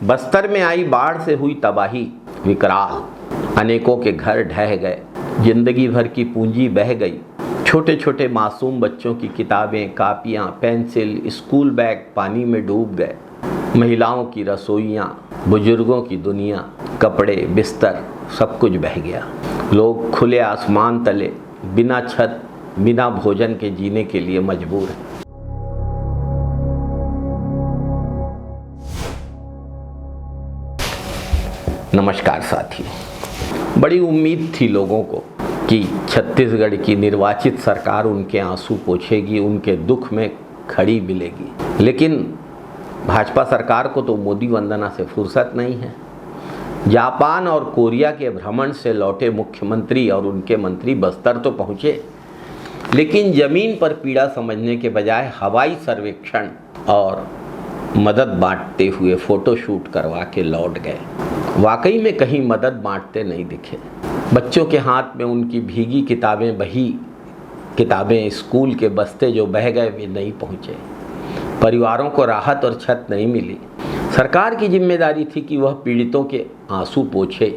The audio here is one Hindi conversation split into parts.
बस्तर में आई बाढ़ से हुई तबाही विकराल, अनेकों के घर ढह गए, जिंदगी भर की पूंजी बह गई। छोटे छोटे मासूम बच्चों की किताबें, कापियां, पेंसिल, स्कूल बैग पानी में डूब गए। महिलाओं की रसोइयां, बुजुर्गों की दुनिया, कपड़े, बिस्तर, सब कुछ बह गया। लोग खुले आसमान तले बिना छत, बिना भोजन के जीने के लिए मजबूर हैं। नमस्कार साथियों, बड़ी उम्मीद थी लोगों को कि छत्तीसगढ़ की निर्वाचित सरकार उनके आंसू पोंछेगी, उनके दुख में खड़ी मिलेगी। लेकिन भाजपा सरकार को तो मोदी वंदना से फुर्सत नहीं है। जापान और कोरिया के भ्रमण से लौटे मुख्यमंत्री और उनके मंत्री बस्तर तो पहुंचे, लेकिन जमीन पर पीड़ा समझने के बजाय हवाई सर्वेक्षण और मदद बांटते हुए फोटोशूट करवा के लौट गए। वाकई में कहीं मदद बांटते नहीं दिखे। बच्चों के हाथ में उनकी भीगी किताबें, बही किताबें, स्कूल के बस्ते जो बह गए वे नहीं पहुँचे। परिवारों को राहत और छत नहीं मिली। सरकार की जिम्मेदारी थी कि वह पीड़ितों के आंसू पोंछे,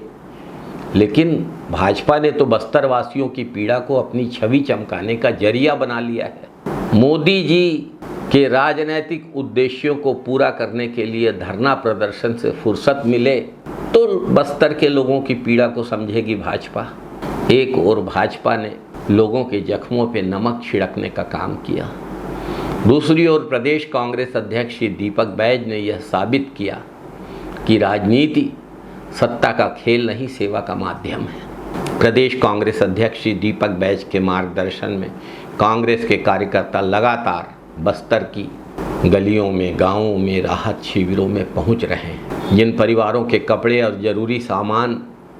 लेकिन भाजपा ने तो बस्तर वासियों की पीड़ा को अपनी छवि चमकाने का जरिया बना लिया है। मोदी जी के राजनैतिक उद्देश्यों को पूरा करने के लिए धरना प्रदर्शन से फुर्सत मिले तो बस्तर के लोगों की पीड़ा को समझेगी भाजपा। एक और भाजपा ने लोगों के जख्मों पे नमक छिड़कने का काम किया, दूसरी ओर प्रदेश कांग्रेस अध्यक्ष श्री दीपक बैज ने यह साबित किया कि राजनीति सत्ता का खेल नहीं, सेवा का माध्यम है। प्रदेश कांग्रेस अध्यक्ष श्री दीपक बैज के मार्गदर्शन में कांग्रेस के कार्यकर्ता लगातार बस्तर की गलियों में, गांवों में, राहत शिविरों में पहुंच रहे हैं। जिन परिवारों के कपड़े और जरूरी सामान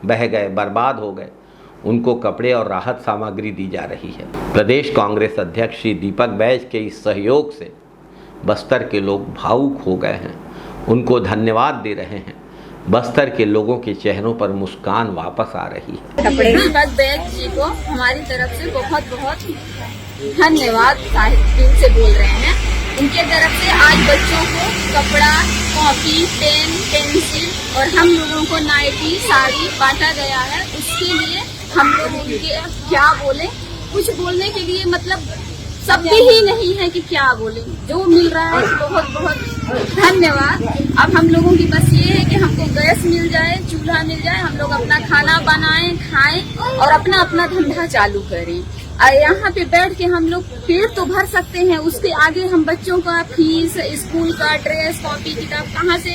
बह गए, बर्बाद हो गए, उनको कपड़े और राहत सामग्री दी जा रही है। प्रदेश कांग्रेस अध्यक्ष श्री दीपक बैज के इस सहयोग से बस्तर के लोग भावुक हो गए हैं, उनको धन्यवाद दे रहे हैं। बस्तर के लोगों के चेहरों पर मुस्कान वापस आ रही है। दीपक बैज जी को हमारी तरफ से बहुत बहुत धन्यवाद दिल से बोल रहे हैं। उनके तरफ से आज बच्चों को कपड़ा, कॉपी, पेन, पेंसिल और हम लोगों को नाइटी, साड़ी बांटा गया है। उसके लिए हम लोग उनके क्या बोले, कुछ बोलने के लिए मतलब शब्द ही नहीं है कि क्या बोले। जो मिल रहा है बहुत बहुत धन्यवाद। अब हम लोगों की बस ये है कि हमको गैस मिल जाए, चूल्हा मिल जाए, हम लोग अपना खाना बनाएं, खाएं और अपना अपना धंधा चालू करें। यहाँ पे बैठ के हम लोग पेट तो भर सकते हैं, उसके आगे हम बच्चों का फीस, स्कूल का ड्रेस, कॉपी, किताब कहाँ से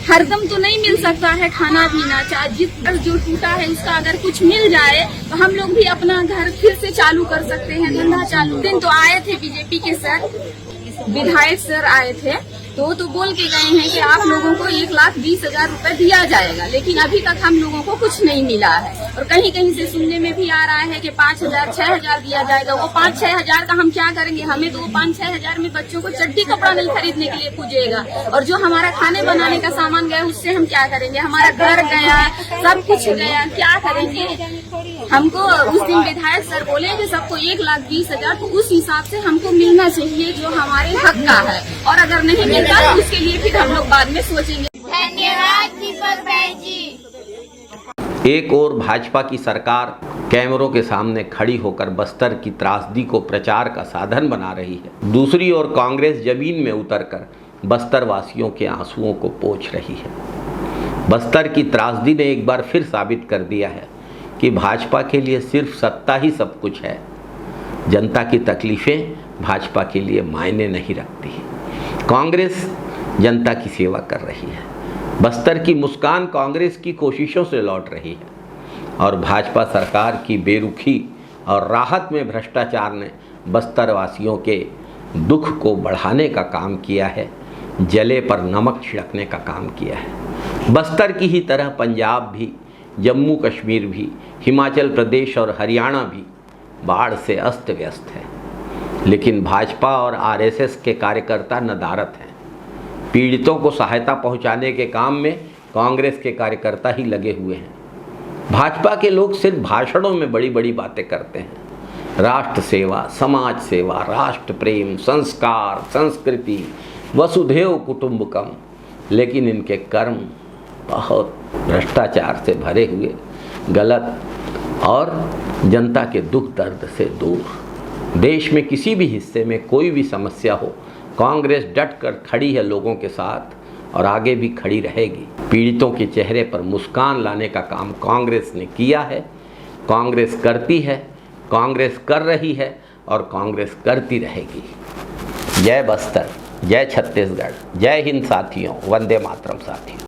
हरदम तो नहीं मिल सकता है। खाना पीना चाहे जितना जो टूटा है उसका अगर कुछ मिल जाए तो हम लोग भी अपना घर फिर से चालू कर सकते हैं, धंधा चालू। दिन तो आए थे बीजेपी के सर, विधायक सर आए थे, तो बोल के गए हैं कि आप लोगों को 1,20,000 रुपए दिया जाएगा, लेकिन अभी तक हम लोगों को कुछ नहीं मिला है। और कहीं कहीं से सुनने में भी आ रहा है कि 5,000, 6,000 दिया जाएगा। वो 5-6 हजार का हम क्या करेंगे? हमें तो वो 5-6 हजार में बच्चों को चड्डी कपड़ा नहीं खरीदने के लिए पूजेगा। और जो हमारा खाने बनाने का सामान गया उससे हम क्या करेंगे? हमारा घर गया, सब कुछ गया, क्या करेंगे? हमको उस दिन विधायक सर बोले कि सबको 1,20,000, तो उस हिसाब से हमको मिलना चाहिए जो हमारे हक का है। और अगर नहीं मिलता तो उसके लिए फिर हम लोग बाद में सोचेंगे। धन्यवाद दीपक बैज जी। एक और भाजपा की सरकार कैमरों के सामने खड़ी होकर बस्तर की त्रासदी को प्रचार का साधन बना रही है, दूसरी ओर कांग्रेस जमीन में उतरकर बस्तर वासियों के आंसुओं को पोंछ रही है। बस्तर की त्रासदी ने एक बार फिर साबित कर दिया है कि भाजपा के लिए सिर्फ सत्ता ही सब कुछ है। जनता की तकलीफें भाजपा के लिए मायने नहीं रखती। कांग्रेस जनता की सेवा कर रही है। बस्तर की मुस्कान कांग्रेस की कोशिशों से लौट रही है और भाजपा सरकार की बेरुखी और राहत में भ्रष्टाचार ने बस्तर वासियों के दुख को बढ़ाने का काम किया है, जले पर नमक छिड़कने का काम किया है। बस्तर की ही तरह पंजाब भी, जम्मू कश्मीर भी, हिमाचल प्रदेश और हरियाणा भी बाढ़ से अस्त व्यस्त है, लेकिन भाजपा और आरएसएस के कार्यकर्ता नदारत हैं। पीड़ितों को सहायता पहुंचाने के काम में कांग्रेस के कार्यकर्ता ही लगे हुए हैं। भाजपा के लोग सिर्फ भाषणों में बड़ी बड़ी बातें करते हैं। राष्ट्र सेवा, समाज सेवा, राष्ट्र प्रेम, संस्कार, संस्कृति, वसुधैव कुटुंबकम, लेकिन इनके कर्म बहुत भ्रष्टाचार से भरे हुए, गलत और जनता के दुख दर्द से दूर। देश में किसी भी हिस्से में कोई भी समस्या हो, कांग्रेस डट कर खड़ी है लोगों के साथ और आगे भी खड़ी रहेगी। पीड़ितों के चेहरे पर मुस्कान लाने का काम कांग्रेस ने किया है, कांग्रेस करती है, कांग्रेस कर रही है और कांग्रेस करती रहेगी। जय बस्तर, जय छत्तीसगढ़, जय हिंद साथियों, वंदे मातरम साथियों।